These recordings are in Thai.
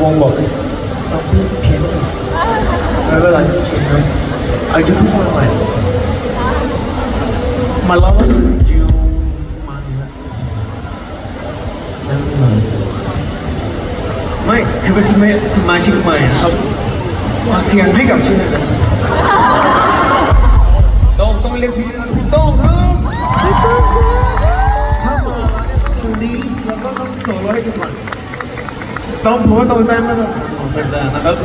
วงบอกเราเพี้ยนแล้วเวลาเขียนเลยอายุทุกคนใหม่มาล้อจิวมาเนี่ยไม่ให้เป็นสมาชิกใหม่ครับขอเสียงให้กับชื่อนั้นต้องเรียกพี่ต้องครับพี่ต้องถ้ามาสุนีแล้วก็ต้องโซโล่ให้ทุกคนต้องผมว่าต้องได้ไหมต้องเป็นได้นะครับ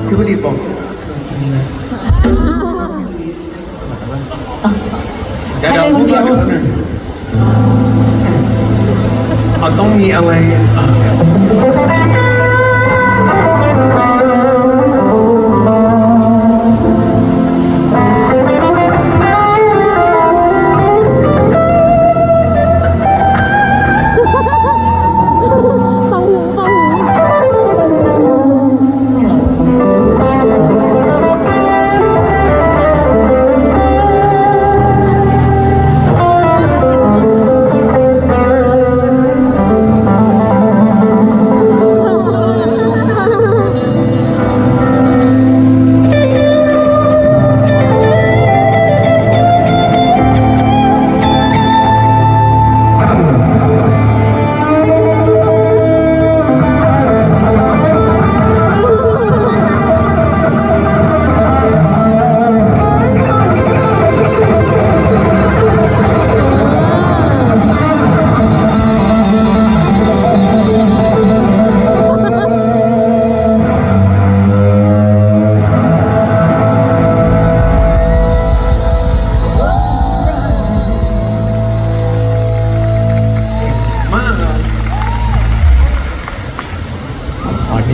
คือพอดีบอกเดี๋ยวพูดแล้วต้องมีอะไร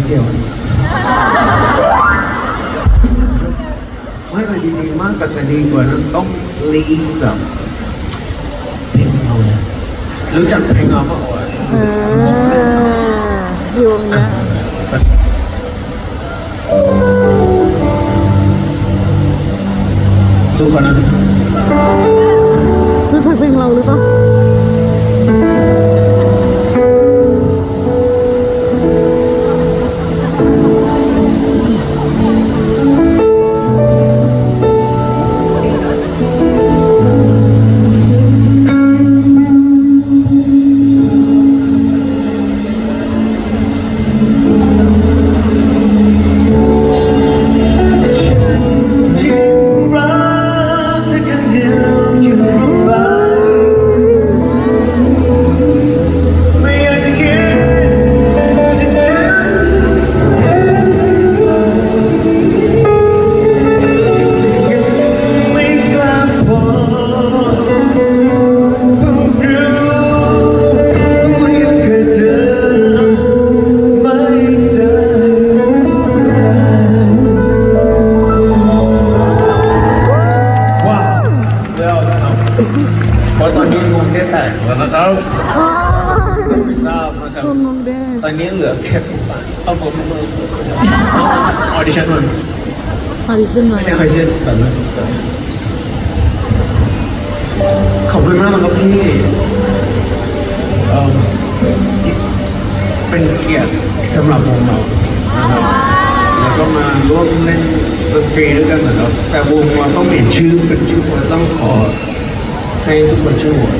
เดียวไม่แต่ดีมากแต่ดีกว่านั้นต้องลีกับเพลงเราเนี่ยรู้จักเพลงเราปะยุงนะสู้คนนั้นรู้จักเพลงเราหรือเปล่าเพราะตอนนี้งงได้แตกแล้วนะครับไม่ทราบนะครับตอนนี้เหลือแค่เอาผมออดิชั่นมันไม่ได้ใครเช่นแบบนั้นขอบคุณมากนะครับที่เป็นเกียรติสำหรับวงเรานะครับแล้วก็มาร่วมเล่นดนตรีด้วยกันนะครับแต่วงเราต้องเปลี่ยนชื่อเป็นชื่อต้องขอให้ทุกคนช่วยโหวต